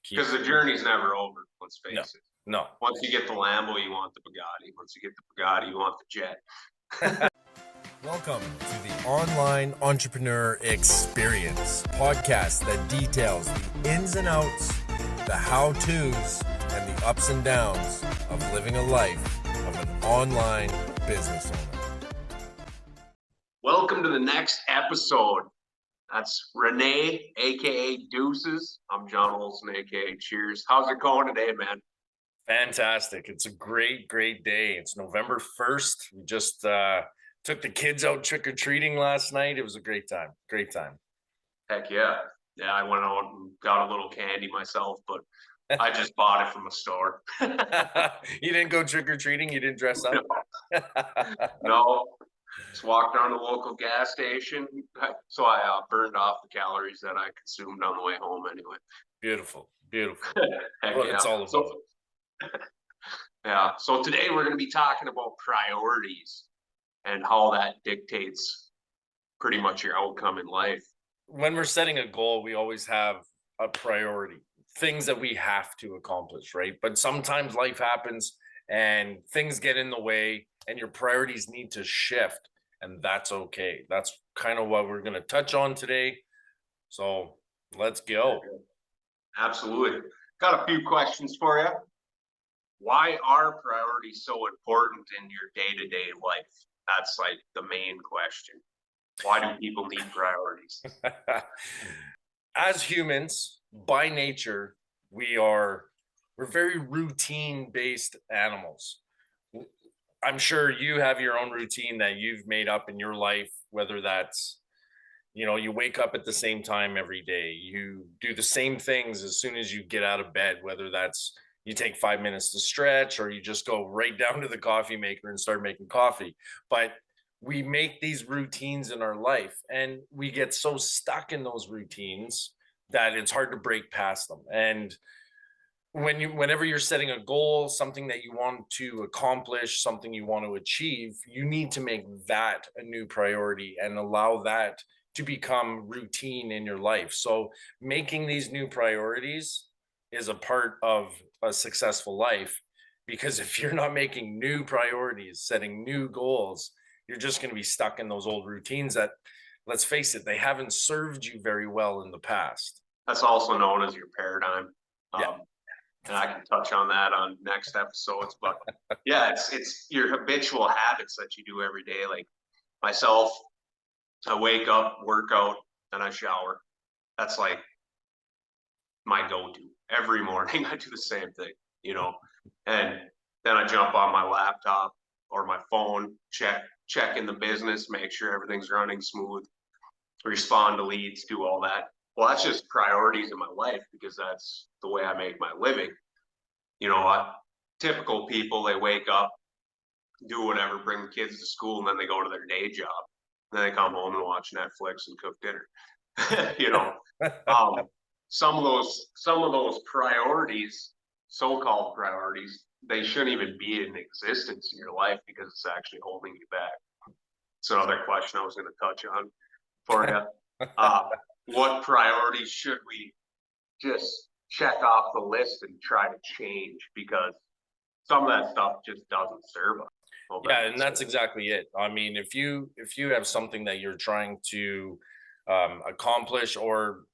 Because the journey's never over, let's No, face it. no. Once you get the Lambo, you want the Bugatti. Once you get the Bugatti, you want the jet. Welcome to the Online Entrepreneur Experience podcast that details the ins and outs, the how-tos, and the ups and downs of living a life of an online business owner. Welcome to the next episode. That's Renee, aka Deuces. I'm John Olson, aka Cheers. How's it going today, man? Fantastic. It's a great day. It's November 1st. We just took the kids out trick-or-treating last night. It was a great time. Heck yeah. Yeah, I went out and got a little candy myself, but I just bought it from a store. You didn't go trick-or-treating? You didn't dress up? No. Just walked down to the local gas station. So I burned off the calories that I consumed on the way home anyway. Beautiful. Heck Well, yeah. it's all about Yeah. So today we're going to be talking about priorities and how that dictates pretty much your outcome in life. When we're setting a goal, we always have a priority, things that we have to accomplish, right? But sometimes life happens and things get in the way and your priorities need to shift, and that's okay. That's kind of what we're going to touch on today. So let's go. Absolutely. Got a few questions for you. Why are priorities so important in your day-to-day life? That's like the main question. Why do people need priorities? As humans, by nature, we're very routine-based animals. I'm sure you have your own routine that you've made up in your life, whether that's, you wake up at the same time every day. You do the same things as soon as you get out of bed, whether that's you take 5 minutes to stretch or you just go right down to the coffee maker and start making coffee. But we make these routines in our life and we get so stuck in those routines that it's hard to break past them. And whenever you're setting a goal, something that you want to accomplish, something you want to achieve, you need to make that a new priority and allow that to become routine in your life. So making these new priorities is a part of a successful life, because if you're not making new priorities, setting new goals, you're just going to be stuck in those old routines that, let's face it, they haven't served you very well in the past. That's also known as your paradigm. Yeah. And I can touch on that on next episodes, but yeah, it's your habitual habits that you do every day. Like myself, I wake up, work out, and I shower. That's like my go-to every morning. I do the same thing, and then I jump on my laptop or my phone, check in the business, make sure everything's running smooth, respond to leads, do all that. Well, that's just priorities in my life because that's the way I make my living. Typical people, they wake up, do whatever, bring the kids to school, and then they go to their day job. Then they come home and watch Netflix and cook dinner. Some of those priorities, so-called priorities, they shouldn't even be in existence in your life because it's actually holding you back. It's another question I was going to touch on for you. What priorities should we just check off the list and try to change, because some of that stuff just doesn't serve us? Yeah, and that's exactly it. I mean, if you have something that you're trying to accomplish, or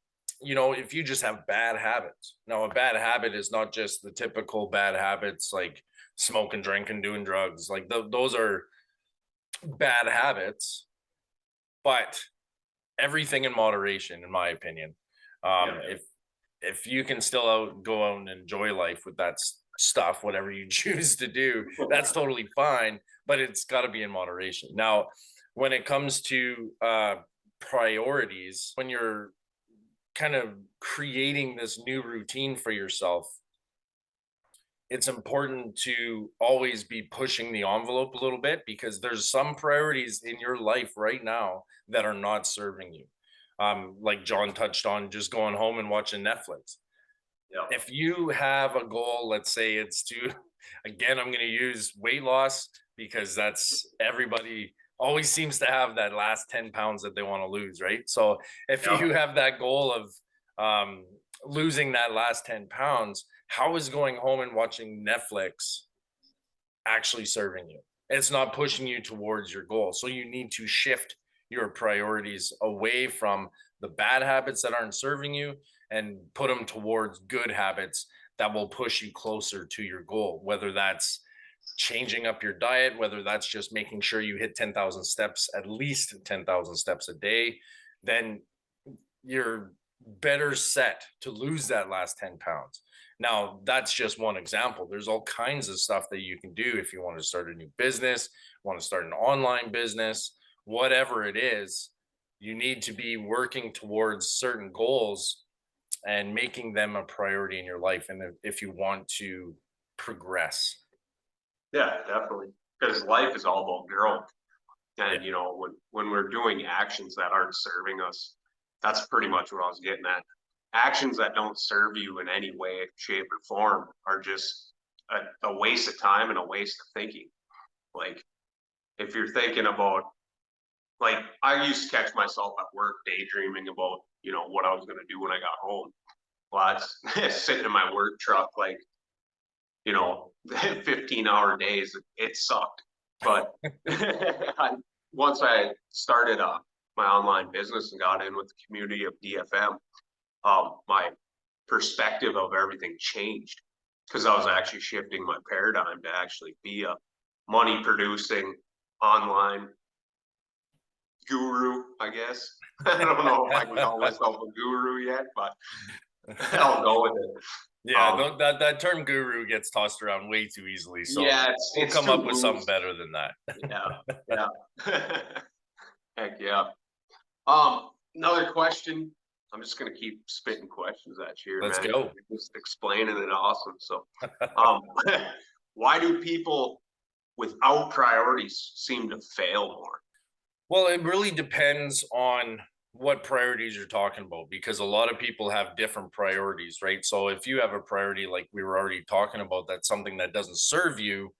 if you just have bad habits. Now, a bad habit is not just the typical bad habits like smoking, drinking, doing drugs. Like those are bad habits, but everything in moderation, in my opinion. If you can still go out and enjoy life with that stuff, whatever you choose to do, that's totally fine, but it's got to be in moderation. Now, when it comes to priorities, when you're kind of creating this new routine for yourself, it's important to always be pushing the envelope a little bit, because there's some priorities in your life right now that are not serving you. Like John touched on, just going home and watching Netflix. Yeah. If you have a goal, let's say it's to, again, I'm going to use weight loss because that's everybody always seems to have that last 10 pounds that they want to lose, right? So if you have that goal of losing that last 10 pounds, how is going home and watching Netflix actually serving you? It's not pushing you towards your goal. So you need to shift your priorities away from the bad habits that aren't serving you and put them towards good habits that will push you closer to your goal, whether that's changing up your diet, whether that's just making sure you hit 10,000 steps, at least 10,000 steps a day, then you're better set to lose that last 10 pounds. Now, that's just one example. There's all kinds of stuff that you can do if you want to start a new business, want to start an online business, whatever it is. You need to be working towards certain goals and making them a priority in your life. And if you want to progress. Yeah, definitely. Because life is all about growth. And, when we're doing actions that aren't serving us, that's pretty much what I was getting at. Actions that don't serve you in any way, shape, or form are just a waste of time and a waste of thinking. Like, if you're thinking about, like, I used to catch myself at work daydreaming about, what I was going to do when I got home. Well, that's sitting in my work truck, like, 15-hour days, it sucked. But once I started my online business and got in with the community of DFM, my perspective of everything changed because I was actually shifting my paradigm to actually be a money producing online guru, I guess. I don't know if I can call myself a guru yet, but I'll go with it. Yeah, that term guru gets tossed around way too easily. So yeah, we'll it's come too up with loose. something better than that. Yeah. Heck yeah. Another question. I'm just gonna keep spitting questions at you, Let's man. go. You're just explaining it awesome. So, why do people without priorities seem to fail more? Well, it really depends on what priorities you're talking about because a lot of people have different priorities, right? So if you have a priority like we were already talking about, that's something that doesn't serve you,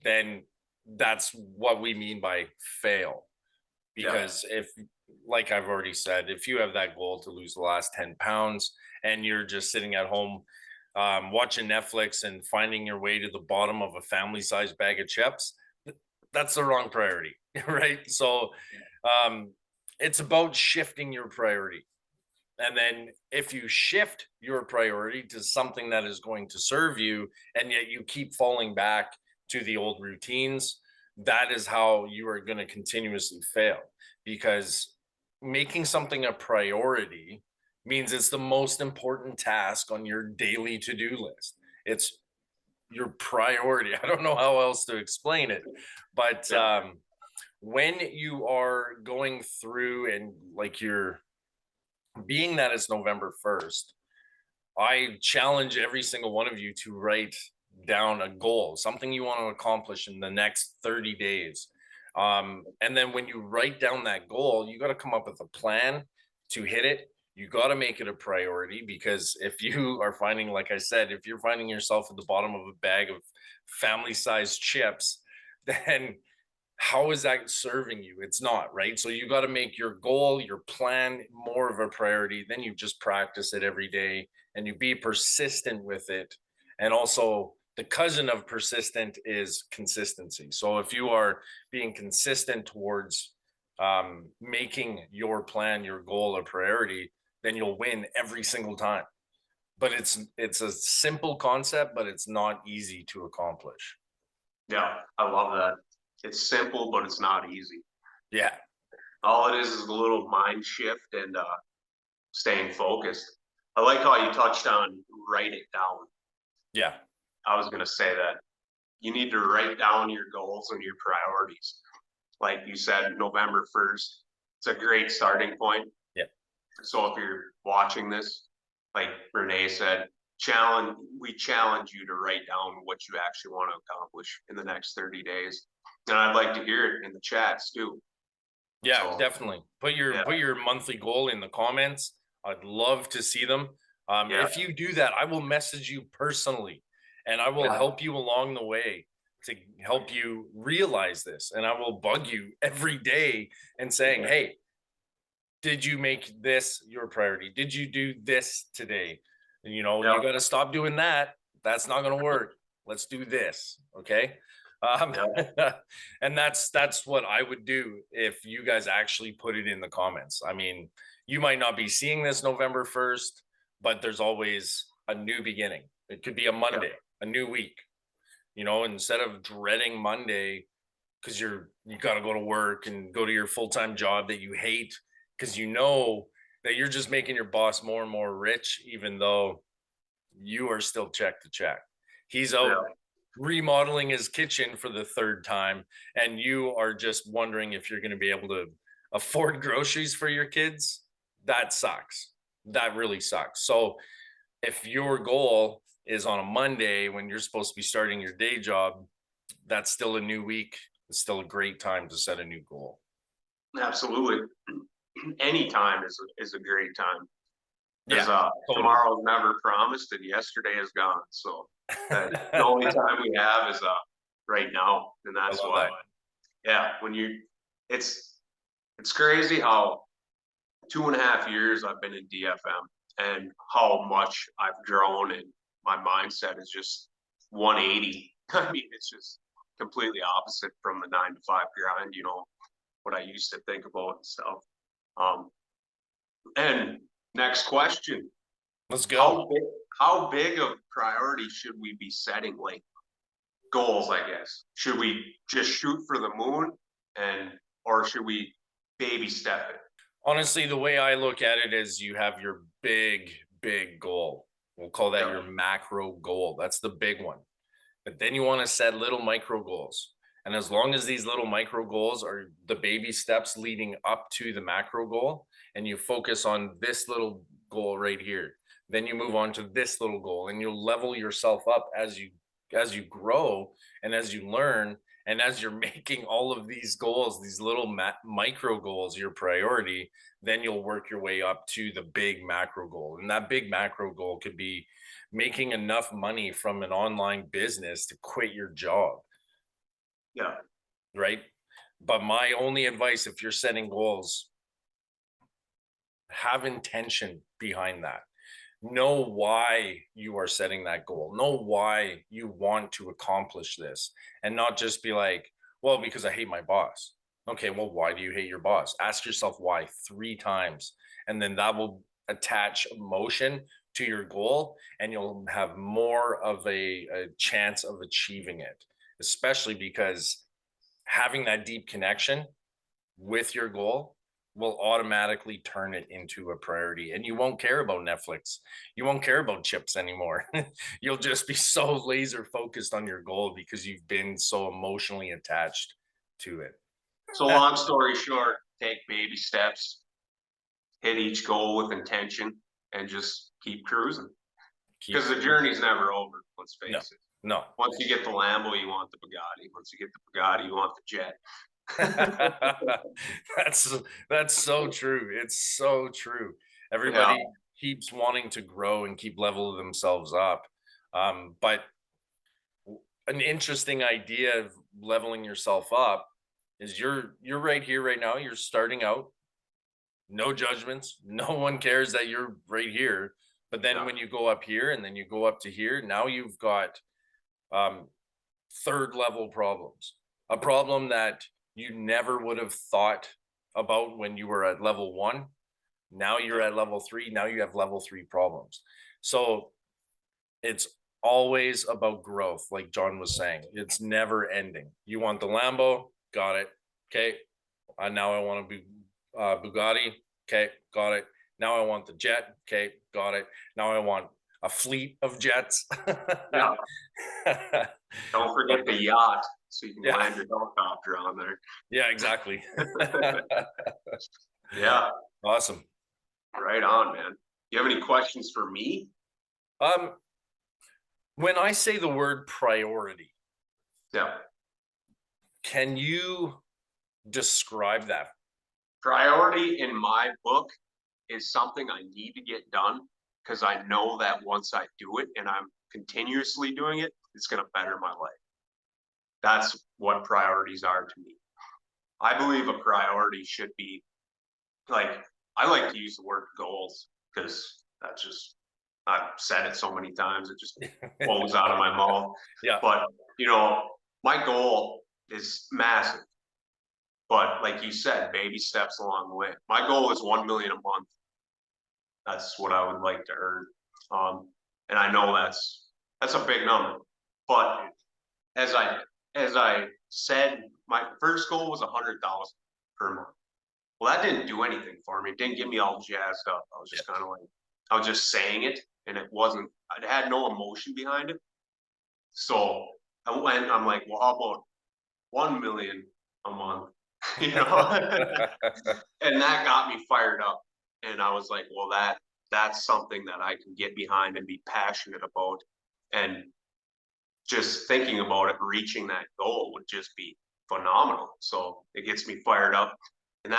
then that's what we mean by fail. Because if, like I've already said, if you have that goal to lose the last 10 pounds and you're just sitting at home watching Netflix and finding your way to the bottom of a family-sized bag of chips, that's the wrong priority, right? So it's about shifting your priority. And then if you shift your priority to something that is going to serve you, and yet you keep falling back to the old routines, that is how you are going to continuously fail. Because making something a priority means it's the most important task on your daily to-do list. It's your priority. I don't know how else to explain it, but when you are going through and like you're being that it's November 1st, I challenge every single one of you to write down a goal, something you want to accomplish in the next 30 days. And then when you write down that goal, you got to come up with a plan to hit it. You got to make it a priority because if you are finding, like I said, if you're finding yourself at the bottom of a bag of family-sized chips, then how is that serving you? It's not, right? So you got to make your goal, your plan more of a priority. Then you just practice it every day and you be persistent with it. And also the cousin of persistent is consistency. So if you are being consistent towards making your plan, your goal a priority, then you'll win every single time. But it's a simple concept, but it's not easy to accomplish. Yeah, I love that. It's simple, but it's not easy. Yeah. All it is a little mind shift and staying focused. I like how you touched on write it down. Yeah. I was gonna say that you need to write down your goals and your priorities. Like you said, November 1st, it's a great starting point. Yeah. So if you're watching this, like Renee said, we challenge you to write down what you actually want to accomplish in the next 30 days. And I'd like to hear it in the chats too. Yeah, So, definitely. Put your monthly goal in the comments. I'd love to see them. If you do that, I will message you personally and I will help you along the way to help you realize this. And I will bug you every day and saying, hey, did you make this your priority? Did you do this today? You know, Yeah. you got to stop doing that. That's not going to work. Let's do this. Okay. And that's what I would do if you guys actually put it in the comments. I mean, you might not be seeing this November 1st, but there's always a new beginning. It could be a Monday, a new week. You know, instead of dreading Monday because you got to go to work and go to your full-time job that you hate because you know that you're just making your boss more and more rich, even though you are still check to check. He's out remodeling his kitchen for the third time, and you are just wondering if you're going to be able to afford groceries for your kids. That sucks. That really sucks. So if your goal is on a Monday when you're supposed to be starting your day job, that's still a new week. It's still a great time to set a new goal. Absolutely. Any time is a great time. Because Totally. tomorrow's never promised and yesterday is gone. So the only time we have is right now. And that's why. Yeah, it's crazy how 2.5 years I've been in DFM and how much I've grown, and my mindset is just 180. I mean, it's just completely opposite from the 9 to 5 grind, what I used to think about and stuff. And next question. Let's go. How big of priority should we be setting, like goals, I guess? Should we just shoot for the moon or should we baby step it? Honestly, the way I look at it is you have your big goal. We'll call that your macro goal. That's the big one. But then you want to set little micro goals. And as long as these little micro goals are the baby steps leading up to the macro goal, and you focus on this little goal right here, then you move on to this little goal, and you'll level yourself up as you grow and as you learn, and as you're making all of these goals, these little micro goals, your priority, then you'll work your way up to the big macro goal. And that big macro goal could be making enough money from an online business to quit your job. Yeah. Right. But my only advice, if you're setting goals, have intention behind that. Know why you are setting that goal. Know why you want to accomplish this, and not just be like, well, because I hate my boss. Okay, well, why do you hate your boss? Ask yourself why 3 times, and then that will attach emotion to your goal, and you'll have more of a chance of achieving it, especially because having that deep connection with your goal will automatically turn it into a priority, and you won't care about Netflix. You won't care about chips anymore. You'll just be so laser focused on your goal because you've been so emotionally attached to it. So long story short, take baby steps, hit each goal with intention, and just keep cruising. Because the journey's never over, let's face it. No. Once you get the Lambo, you want the Bugatti. Once you get the Bugatti, you want the jet. That's so true. It's so true. Everybody keeps wanting to grow and keep leveling themselves up. But an interesting idea of leveling yourself up is you're right here right now. You're starting out, no judgments. No one cares that you're right here. But then when you go up here and then you go up to here, now you've got third level problems, a problem that you never would have thought about when you were at level 1. Now you're at level 3. Now you have level 3 problems. So it's always about growth. Like John was saying, it's never ending. You want the Lambo? Got it. Okay. Now I want to be Bugatti. Okay. Got it. Now I want the jet. Okay. Got it. Now I want a fleet of jets. Don't forget the yacht, so you can land your helicopter on there. Yeah, exactly. Yeah. Awesome. Right on, man. You have any questions for me? When I say the word priority, Yeah. Can you describe that? Priority in my book is something I need to get done, because I know that once I do it and I'm continuously doing it, it's going to better my life. That's what priorities are to me. I believe a priority should be, like, I like to use the word goals because that's just I've said it so many times, it just flows out of my mouth. Yeah. But, you know, my goal is massive. But like you said, baby steps along the way. My goal is 1 million a month. That's what I would like to earn. And I know that's a big number. But as I said, my first goal was 100,000 per month. Well, that didn't do anything for me. It didn't get me all jazzed up. I was just kind of like, I was just saying it, and it wasn't. I had no emotion behind it. So I'm like, well, how about 1 million a month? You know, and that got me fired up. And I was like, well, that's something that I can get behind and be passionate about. And just thinking about it, reaching that goal would just be phenomenal. So it gets me fired up. And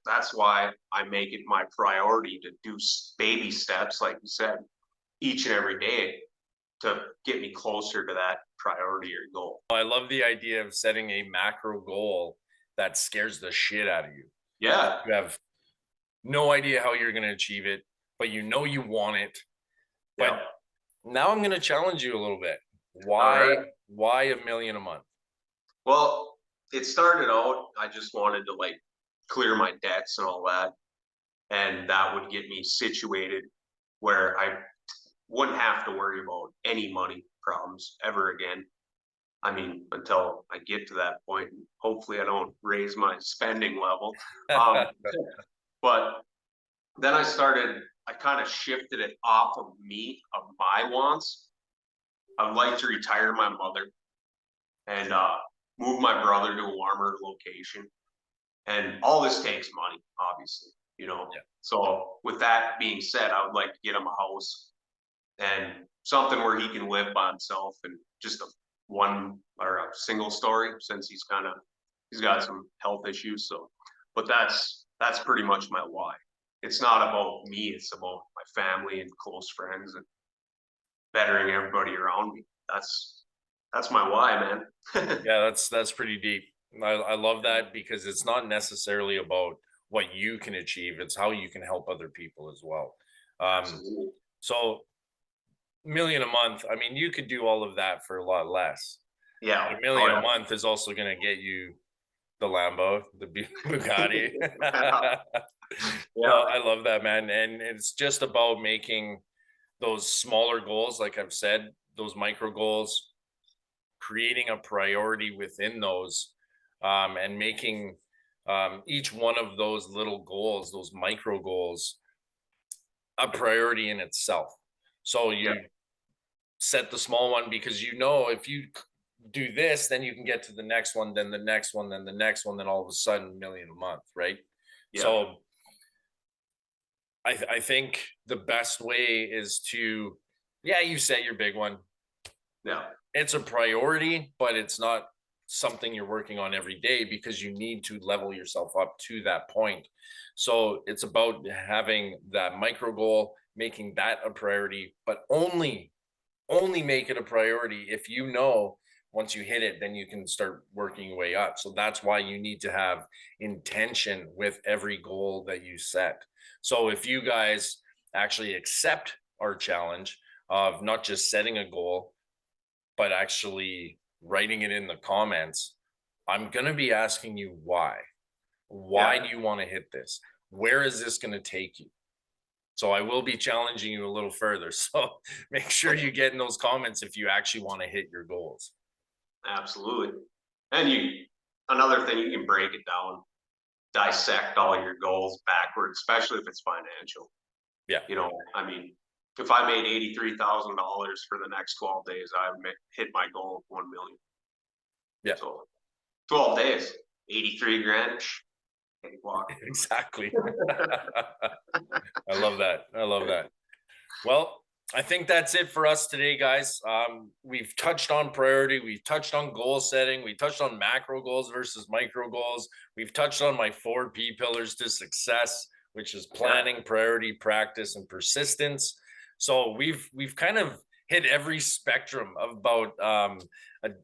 that's why I make it my priority to do baby steps, like you said, each and every day to get me closer to that priority or goal. I love the idea of setting a macro goal that scares the shit out of you. Yeah. You have no idea how you're going to achieve it, but you know you want it. But Yeah. now I'm going to challenge you a little bit. Why $1 million a month? Well, it started out, I just wanted to like clear my debts and all that. And that would get me situated where I wouldn't have to worry about any money problems ever again. I mean, until I get to that point, and hopefully I don't raise my spending level. But then I kind of shifted it off of me, of my wants. I'd like to retire my mother and move my brother to a warmer location. And all this takes money, obviously, you know. Yeah. So with that being said, I would like to get him a house and something where he can live by himself, and just a single story, since he's got some health issues. So, but that's pretty much my why. It's not about me, it's about my family and close friends and bettering everybody around me. That's my why, man. Yeah, that's pretty deep. I love that, because it's not necessarily about what you can achieve, it's how you can help other people as well. Absolutely. So $1 million a month, I mean, you could do all of that for a lot less. Yeah. $1 million a month is also going to get you the Lambo, the Bugatti. Yeah. I love that, man. And it's just about making those smaller goals, like I've said, those micro goals, creating a priority within those, and making each one of those little goals, those micro goals, a priority in itself. So you set the small one, because you know if you do this, then you can get to the next one, then the next one, then the next one, then all of a sudden $1 million a month, right? Yeah. So I think the best way is to, you set your big one. Yeah. It's a priority, but it's not something you're working on every day, because you need to level yourself up to that point. So it's about having that micro goal, making that a priority, but only make it a priority if you know once you hit it, then you can start working your way up. So that's why you need to have intention with every goal that you set. So if you guys actually accept our challenge of not just setting a goal, but actually writing it in the comments, I'm going to be asking you why. Why do you want to hit this? Where is this going to take you? So I will be challenging you a little further. So make sure you get in those comments if you actually want to hit your goals. Absolutely. And another thing, you can break it down, dissect all your goals backwards, especially if it's financial. Yeah. You know, I mean, if I made $83,000 for the next 12 days, I would hit my goal of 1 million. Yeah. So 12 days, 83 grand. Exactly. I love that. I love that. Well, I think that's it for us today, guys. We've touched on priority. We've touched on goal setting. We touched on macro goals versus micro goals. We've touched on my 4 P pillars to success, which is planning, priority, practice, and persistence. So we've kind of hit every spectrum about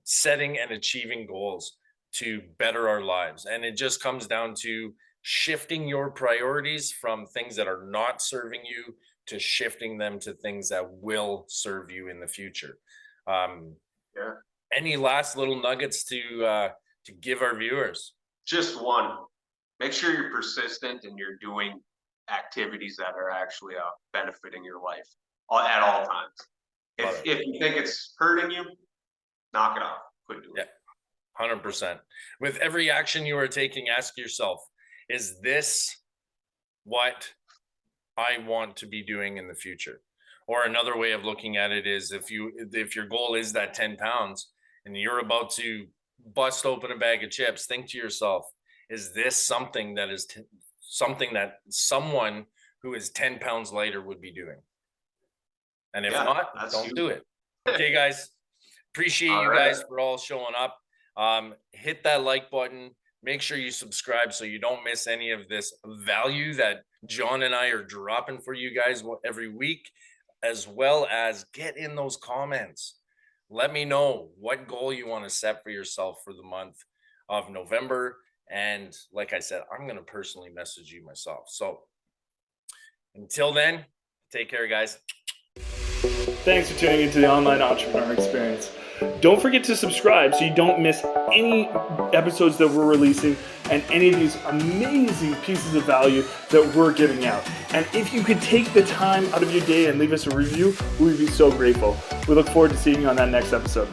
setting and achieving goals to better our lives. And it just comes down to shifting your priorities from things that are not serving you to shifting them to things that will serve you in the future. Yeah. Any last little nuggets to give our viewers? Just one, make sure you're persistent and you're doing activities that are actually benefiting your life at all times. Love If you think it's hurting you, knock it off. Quit doing it. 100%. With every action you are taking, ask yourself, is this what I want to be doing in the future? Or another way of looking at it is if your goal is that 10 pounds and you're about to bust open a bag of chips, think to yourself, is this something that is something that someone who is 10 pounds lighter would be doing? And if not, don't do it. Okay, guys, appreciate you guys for all showing up. Hit that like button. Make sure you subscribe so you don't miss any of this value that John and I are dropping for you guys every week, as well as get in those comments. Let me know what goal you want to set for yourself for the month of November. And like I said, I'm going to personally message you myself. So until then, take care, guys. Thanks for tuning into the Online Entrepreneur Experience. Don't forget to subscribe so you don't miss any episodes that we're releasing and any of these amazing pieces of value that we're giving out. And if you could take the time out of your day and leave us a review, we would be so grateful. We look forward to seeing you on that next episode.